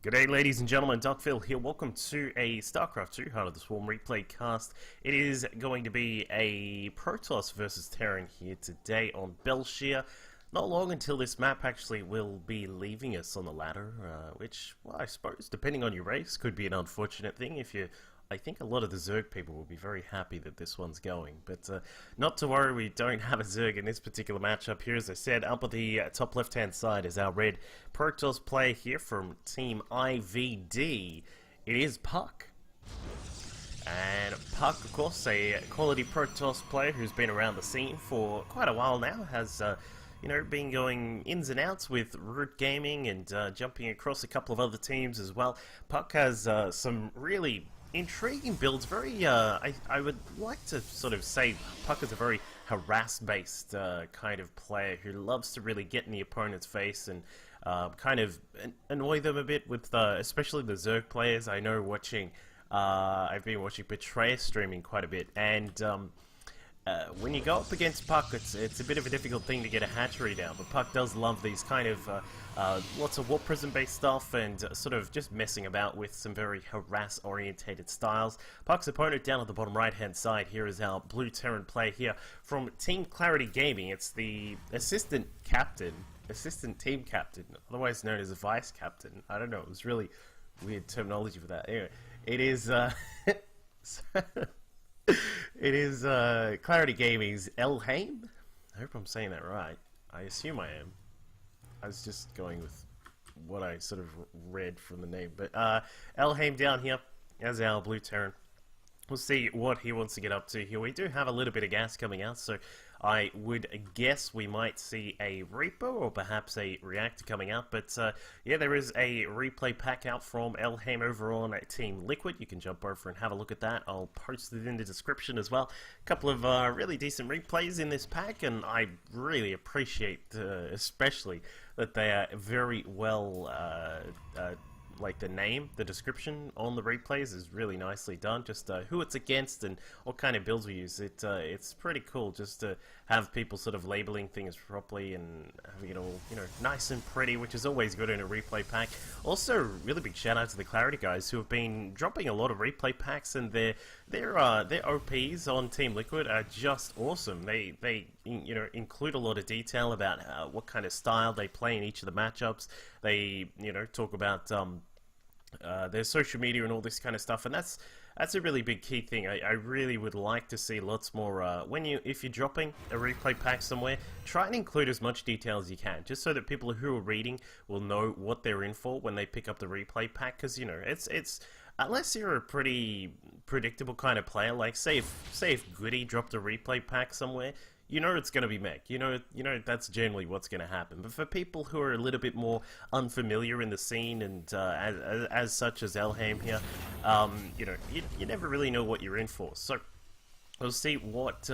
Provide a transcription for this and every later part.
G'day ladies and gentlemen, Duckville here. Welcome to a StarCraft 2 Heart of the Swarm replay cast. It is going to be a Protoss versus Terran here today on Belshire. Not long until this map actually will be leaving us on the ladder, which, well, I suppose, depending on your race, could be an unfortunate thing. I think a lot of the Zerg people will be very happy that this one's going, but not to worry, we don't have a Zerg in this particular matchup here. As I said, up at the top left-hand side is our red Protoss player here from Team IvD. It is Puck. And Puck, of course, a quality Protoss player who's been around the scene for quite a while now, has been going ins and outs with Root Gaming and jumping across a couple of other teams as well. Puck has some really intriguing builds. I would like to sort of say Puck is a very harass-based kind of player who loves to really get in the opponent's face and kind of annoy them a bit with, especially the Zerg players. I know I've been watching Betrayer streaming quite a bit, and when you go up against Puck, it's a bit of a difficult thing to get a hatchery down, but Puck does love these kind of lots of Warp Prism based stuff and sort of just messing about with some very harass-orientated styles. Puck's opponent down at the bottom right-hand side here is our blue Terran player here from Team Clarity Gaming. It's the assistant team captain, otherwise known as a vice captain. I don't know, it was really weird terminology for that. Anyway, it is it is Clarity Gaming's Elhaym. I hope I'm saying that right. I assume I am. I was just going with what I sort of read from the name. But Elhaym down here as our blue Terran. We'll see what he wants to get up to here. We do have a little bit of gas coming out, so I would guess we might see a Reaper or perhaps a Reactor coming out. But yeah, there is a replay pack out from Elhaym over on Team Liquid. You can jump over and have a look at that. I'll post it in the description as well. A couple of really decent replays in this pack, and I really appreciate especially that they are very well like the name, the description on the replays is really nicely done. Just who it's against and what kind of builds we use. It's pretty cool just to have people sort of labeling things properly and having it all, nice and pretty, which is always good in a replay pack. Also, really big shout out to the Clarity guys who have been dropping a lot of replay packs, and their OPs on Team Liquid are just awesome. They include a lot of detail about what kind of style they play in each of the matchups. They talk about their social media and all this kind of stuff, and that's a really big key thing. I really would like to see lots more if you're dropping a replay pack somewhere, try and include as much detail as you can, just so that people who are reading will know what they're in for when they pick up the replay pack. Because it's unless you're a pretty predictable kind of player, like say if Goody dropped a replay pack somewhere, it's going to be mech. That's generally what's going to happen. But for people who are a little bit more unfamiliar in the scene, and as such as Elhaym here, you never really know what you're in for. So we'll see what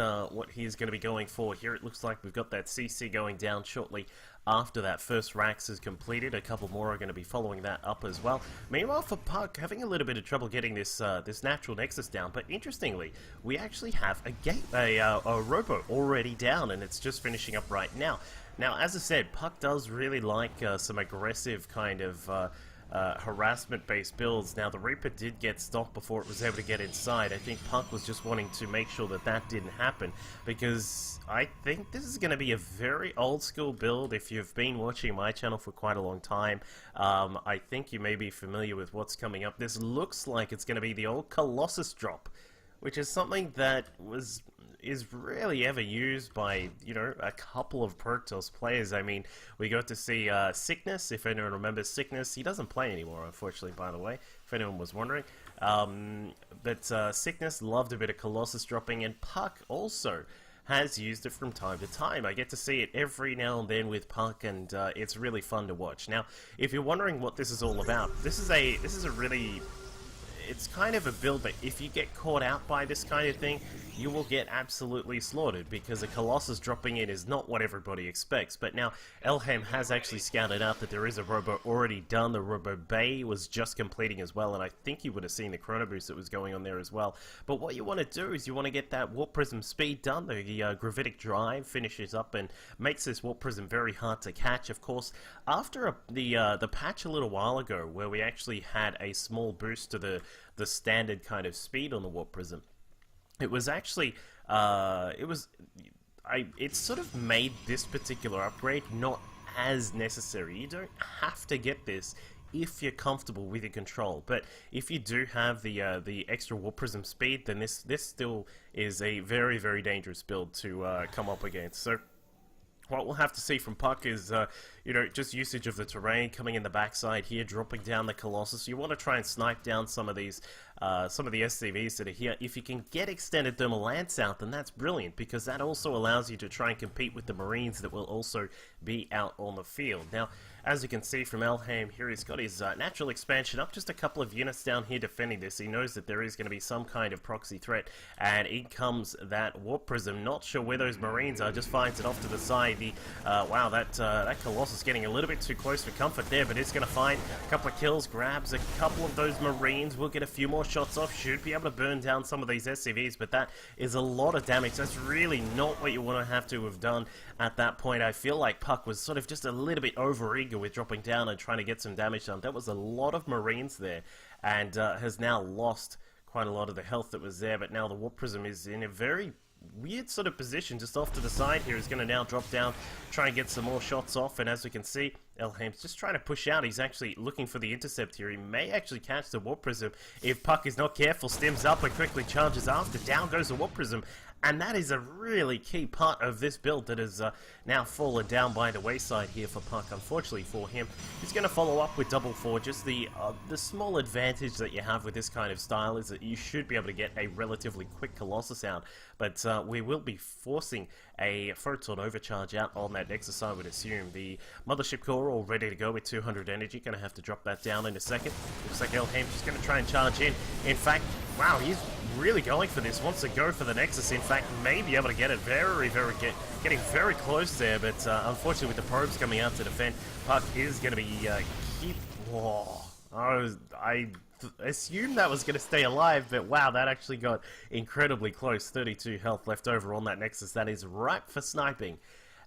he's going to be going for here. It looks like we've got that CC going down shortly after that first Rax is completed. A couple more are going to be following that up as well. Meanwhile, for Puck, having a little bit of trouble getting this natural Nexus down, but interestingly, we actually have a Robo already down, and it's just finishing up right now. Now, as I said, Puck does really like some aggressive kind of harassment-based builds. Now, the Reaper did get stopped before it was able to get inside. I think Puck was just wanting to make sure that didn't happen, because I think this is going to be a very old-school build. If you've been watching my channel for quite a long time, I think you may be familiar with what's coming up. This looks like it's going to be the old Colossus drop, which is something that is rarely ever used by, a couple of Protoss players. I mean, we got to see Sickness, if anyone remembers Sickness. He doesn't play anymore, unfortunately, by the way, if anyone was wondering. But Sickness loved a bit of Colossus dropping, and Puck also has used it from time to time. I get to see it every now and then with Puck, and it's really fun to watch. Now, if you're wondering what this is all about, this is a really... it's kind of a build that if you get caught out by this kind of thing, you will get absolutely slaughtered, because a Colossus dropping in is not what everybody expects. But now Elhaym has actually scouted out that there is a robo already done. The Robo Bay was just completing as well, and I think you would have seen the Chrono Boost that was going on there as well. But what you want to do is you want to get that Warp Prism speed done. The Gravitic Drive finishes up and makes this Warp Prism very hard to catch. Of course, after the patch a little while ago, where we actually had a small boost to the standard kind of speed on the Warp Prism, it was actually it sort of made this particular upgrade not as necessary. You don't have to get this if you're comfortable with your control, but if you do have the extra Warp Prism speed, then this still is a very, very dangerous build to come up against. So what we'll have to see from Puck is, you know, just usage of the terrain, coming in the backside here, dropping down the Colossus. You want to try and snipe down some of these, some of the SCVs that are here. If you can get extended thermal lance out, then that's brilliant, because that also allows you to try and compete with the Marines that will also be out on the field. Now, as you can see from Elhaym here, he's got his natural expansion up, just a couple of units down here defending this. He knows that there is going to be some kind of proxy threat, and in comes that Warp Prism. Not sure where those Marines are, just finds it off to the side. Wow, that Colossus getting a little bit too close for comfort there, but it's going to find a couple of kills, grabs a couple of those Marines, will get a few more shots off, should be able to burn down some of these SCVs, but that is a lot of damage. That's really not what you want to have done at that point. I feel like Puck was sort of just a little bit overeager with dropping down and trying to get some damage done. That was a lot of Marines there, and has now lost quite a lot of the health that was there, but now the Warp Prism is in a very weird sort of position just off to the side here. He's going to now drop down, try and get some more shots off, and as we can see, Elhaym's just trying to push out. He's actually looking for the intercept here. He may actually catch the Warp Prism if Puck is not careful. Stems up and quickly charges after. Down goes the Warp Prism, and that is a really key part of this build that has now fallen down by the wayside here for Puck. Unfortunately for him, he's going to follow up with double forges. The small advantage that you have with this kind of style is that you should be able to get a relatively quick Colossus out, but we will be forcing a Photon Overcharge out on that Nexus, I would assume. The Mothership Core all ready to go with 200 energy. Going to have to drop that down in a second. Looks like Elhaym's just going to try and charge in. In fact, wow, he's really going for this. Wants to go for the Nexus. In fact, may be able to get it getting very close there, but unfortunately with the probes coming out to defend, Puck is going to be I assumed that was going to stay alive, but wow, that actually got incredibly close. 32 health left over on that Nexus. That is ripe for sniping.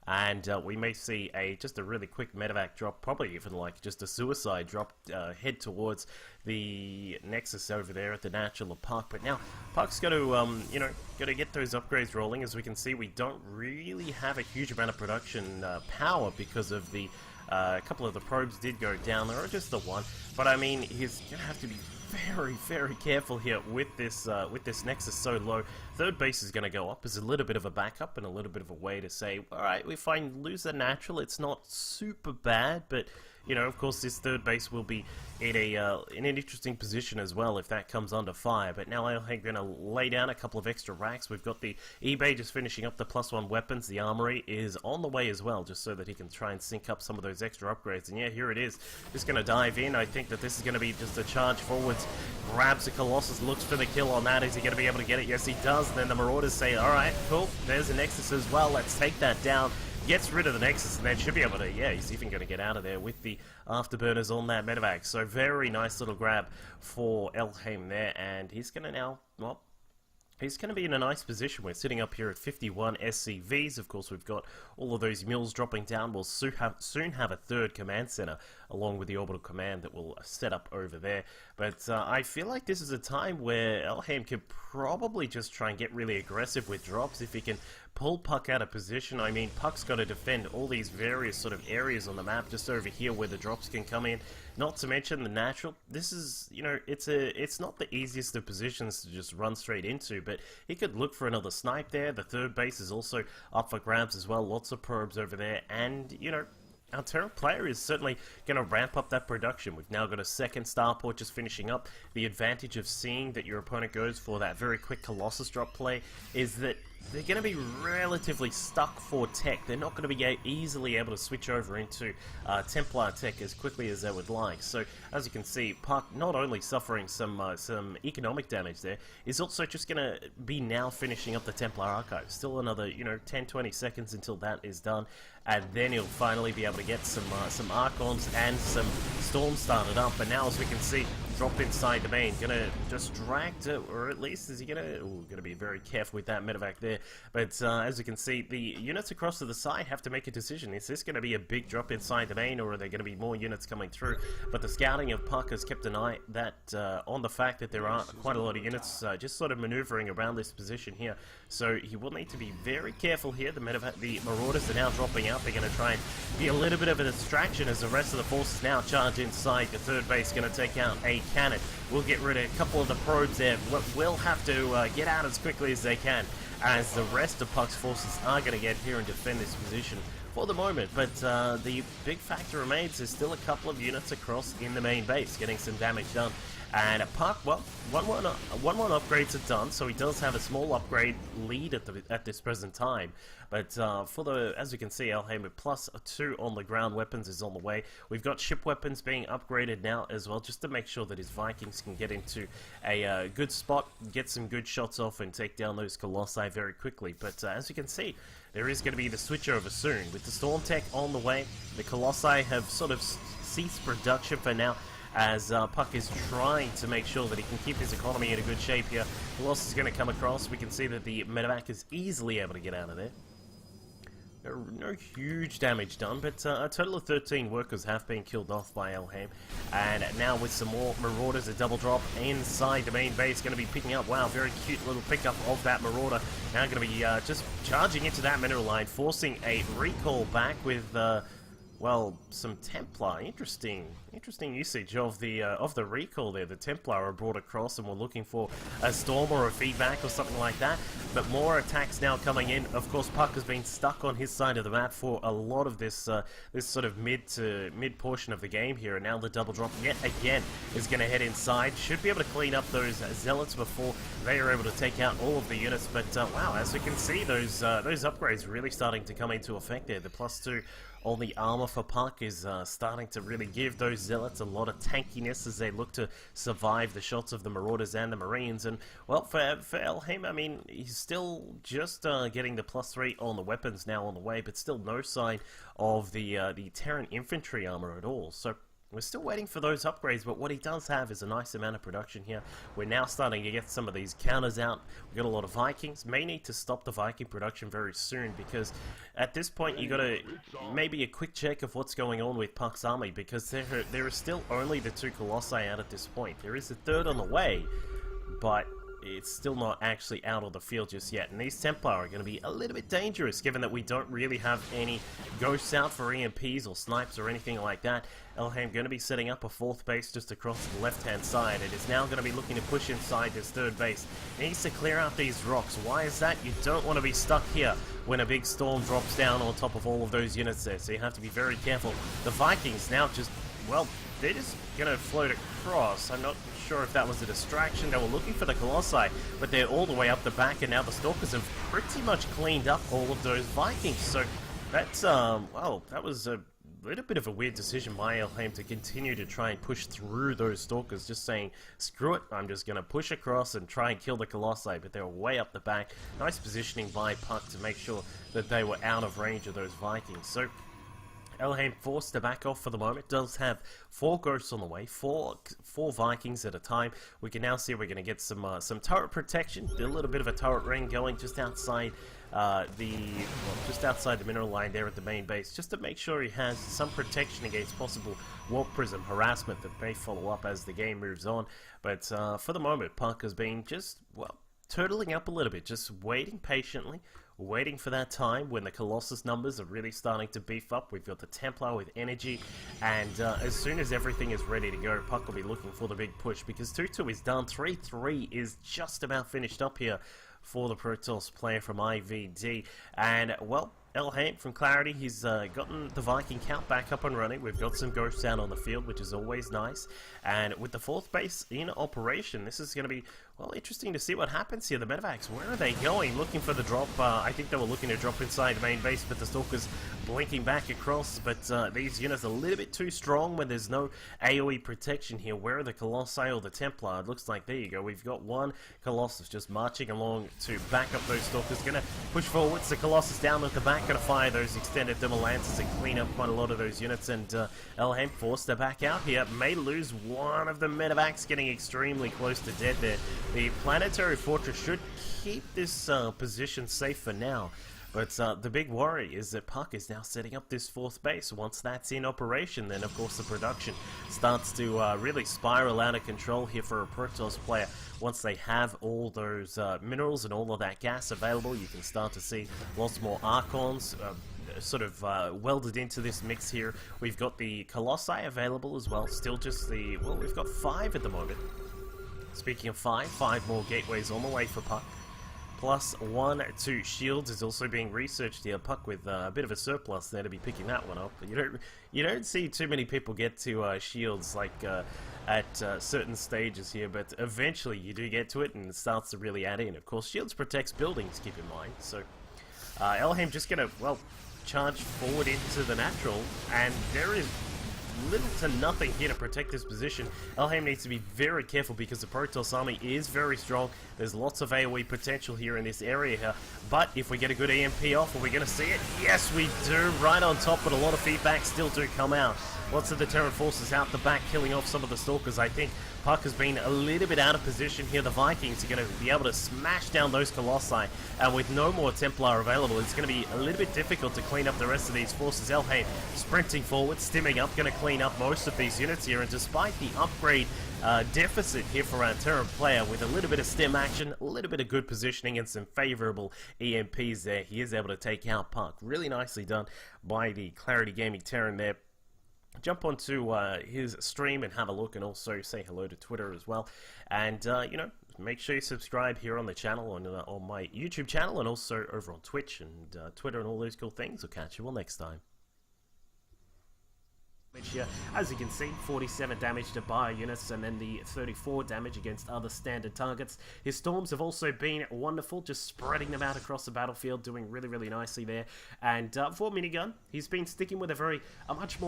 And we may see just a really quick medevac drop, probably even like just a suicide drop, head towards the Nexus over there at the Natural of Puck. But now Puck's got to, you know, got to get those upgrades rolling. As we can see, we don't really have a huge amount of production power because of the a couple of the probes did go down there, or just the one. But I mean, he's gonna have to be very, very careful here with this Nexus so low. Third base is going to go up as a little bit of a backup and a little bit of a way to say, alright, if I lose the natural, it's not super bad, but you know, of course, this third base will be in an interesting position as well if that comes under fire. But now I'm going to lay down a couple of extra racks. We've got the eBay just finishing up the +1 weapons. The armory is on the way as well, just so that he can try and sync up some of those extra upgrades. And yeah, here it is. Just going to dive in. I think that this is going to be just a charge forwards. Grabs the Colossus, looks for the kill on that. Is he going to be able to get it? Yes, he does. And then the Marauders say, alright, cool, there's a Nexus as well. Let's take that down. Gets rid of the Nexus, and then should be able to, yeah, he's even going to get out of there with the afterburners on that medevac. So very nice little grab for Elhaym there, and he's going to now, well, he's going to be in a nice position. We're sitting up here at 51 SCVs. Of course, we've got all of those mules dropping down. We'll soon have a third command center along with the orbital command that will set up over there. But I feel like this is a time where Elhaym could probably just try and get really aggressive with drops if he can pull Puck out of position. I mean, Puck's got to defend all these various sort of areas on the map just over here where the drops can come in. Not to mention the natural. This is, you know, it's not the easiest of positions to just run straight into, but he could look for another snipe there. The third base is also up for grabs as well. Lots of probes over there, and, you know, our Terra player is certainly going to ramp up that production. We've now got a second starport just finishing up. The advantage of seeing that your opponent goes for that very quick Colossus drop play is that they're going to be relatively stuck for tech. They're not going to be easily able to switch over into Templar tech as quickly as they would like. So, as you can see, Puck not only suffering some economic damage there, is also just going to be now finishing up the Templar Archive. Still another, 10-20 seconds until that is done, and then he'll finally be able to get some Archons and some Storms started up. But now, as we can see, drop inside the main, gonna just drag to, or at least is he gonna be very careful with that medevac there. But as you can see, the units across to the side have to make a decision. Is this gonna be a big drop inside the main, or are there gonna be more units coming through? But the scouting of Puck has kept an eye on the fact that there are quite a lot of units just sort of maneuvering around this position here. So he will need to be very careful here. The Marauders are now dropping out. They're gonna try and be a little bit of a distraction as the rest of the forces now charge inside. The third base gonna take out a cannon. We'll get rid of a couple of the probes there. We'll have to get out as quickly as they can, as the rest of Puck's forces are going to get here and defend this position for the moment. But the big factor remains, there's still a couple of units across in the main base getting some damage done. And Puck, well, 1-1 upgrades are done, so he does have a small upgrade lead at this present time. But as you can see, Elhaym with +2 on the ground weapons is on the way. We've got ship weapons being upgraded now as well, just to make sure that his Vikings can get into a good spot, get some good shots off, and take down those Colossi very quickly. But as you can see, there is going to be the switchover soon. With the Storm Tech on the way, the Colossi have sort of ceased production for now, as Puck is trying to make sure that he can keep his economy in a good shape here. Colossus is going to come across. We can see that the medevac is easily able to get out of there. No huge damage done, but a total of 13 workers have been killed off by Elhaym. And now with some more Marauders, a double drop inside the main base, going to be picking up. Wow, very cute little pickup of that Marauder. Now going to be just charging into that mineral line, forcing a recall back with well, some Templar. Interesting usage of the recall there. The Templar are brought across and we're looking for a storm or a feedback or something like that. But more attacks now coming in. Of course, Puck has been stuck on his side of the map for a lot of this this sort of mid portion of the game here. And now the double drop yet again is going to head inside. Should be able to clean up those zealots before they are able to take out all of the units. But wow, as we can see, those upgrades really starting to come into effect there. The +2 on the armor for Puck is starting to really give those zealots a lot of tankiness as they look to survive the shots of the Marauders and the Marines. And well, for Elhaym, I mean, he's still just getting the +3 on the weapons now on the way, but still no sign of the Terran infantry armor at all. So we're still waiting for those upgrades, but what he does have is a nice amount of production here. We're now starting to get some of these counters out. We've got a lot of Vikings. May need to stop the Viking production very soon, because at this point you got to maybe a quick check of what's going on with Puck's army, because there are still only the 2 Colossi out at this point. There is a third on the way, but it's still not actually out of the field just yet. And these Templar are going to be a little bit dangerous, given that we don't really have any ghosts out for EMPs or snipes or anything like that. Elhaym going to be setting up a 4th base just across the left-hand side. It is now going to be looking to push inside this 3rd base. It needs to clear out these rocks. Why is that? You don't want to be stuck here when a big storm drops down on top of all of those units there, so you have to be very careful. The Vikings now just, well, they're just going to float across. I'm not sure if that was a distraction. They were looking for the Colossi, but they're all the way up the back, and now the Stalkers have pretty much cleaned up all of those Vikings. So that's, well, that was a little bit of a weird decision by Elhaym to continue to try and push through those Stalkers, just saying, screw it, I'm just going to push across and try and kill the Colossi, but they were way up the back. Nice positioning by Puck to make sure that they were out of range of those Vikings. So Elhaym forced to back off for the moment. Does have 4 ghosts on the way, four Vikings at a time. We can now see we're going to get some turret protection. A little bit of a turret ring going just outside just outside the mineral line there at the main base, just to make sure he has some protection against possible warp prism harassment that may follow up as the game moves on. But for the moment, Puck has been just, well, turtling up a little bit, just waiting patiently, waiting for that time when the Colossus numbers are really starting to beef up. We've got the Templar with energy, and as soon as everything is ready to go, Puck will be looking for the big push, because 2-2 is done, 3-3 is just about finished up here for the Protoss player from IvD. And, well, Elhaym from Clarity, he's gotten the Viking count back up and running. We've got some ghosts out on the field, which is always nice. And with the 4th base in operation, this is going to be Well, interesting to see what happens here. The medevacs, where are they going? Looking for the drop. I think they were looking to drop inside the main base, but the Stalkers blinking back across. But these units are a little bit too strong when there's no AoE protection here. Where are the Colossi or the Templar? It looks like, there you go, we've got one Colossus just marching along to back up those Stalkers. Going to push forwards. The Colossus down at the back, going to fire those extended thermal lances and clean up quite a lot of those units. And Elhaym forced to back out here. May lose one of the medevacs, getting extremely close to dead there. The planetary fortress should keep this position safe for now, but the big worry is that Puck is now setting up this fourth base. Once that's in operation, then of course the production starts to really spiral out of control here for a Protoss player. Once they have all those minerals and all of that gas available, you can start to see lots more Archons sort of welded into this mix here. We've got the Colossi available as well, still just the, well, we've got 5 at the moment. Speaking of 5 more gateways on the way for Puck. Plus 1, 2 shields is also being researched here. Puck with a bit of a surplus there to be picking that one up. But you don't see too many people get to shields like at certain stages here, but eventually you do get to it and it starts to really add in. Of course, shields protects buildings, keep in mind. So Elhaym just gonna, well, charge forward into the natural, and there is little to nothing here to protect this position. Elhaym needs to be very careful because the Protoss army is very strong. There's lots of AoE potential here in this area here. But if we get a good EMP off, are we going to see it? Yes, we do. Right on top, but a lot of feedback still do come out. Lots of the Terran forces out the back, killing off some of the Stalkers. I think Puck has been a little bit out of position here. The Vikings are going to be able to smash down those Colossi, and with no more Templar available, it's going to be a little bit difficult to clean up the rest of these forces. Elhaym sprinting forward, stimming up, going to clean up most of these units here, and despite the upgrade deficit here for our Terran player, with a little bit of stim action, a little bit of good positioning, and some favourable EMPs there, he is able to take out Puck. Really nicely done by the Clarity Gaming Terran there. Jump onto his stream and have a look, and also say hello to Twitter as well. And, you know, make sure you subscribe here on the channel, on my YouTube channel, and also over on Twitch and Twitter and all those cool things. I'll catch you all next time. Here, as you can see, 47 damage to bio units, and then the 34 damage against other standard targets. His storms have also been wonderful, just spreading them out across the battlefield, doing really, really nicely there. And for minigun, he's been sticking with a much more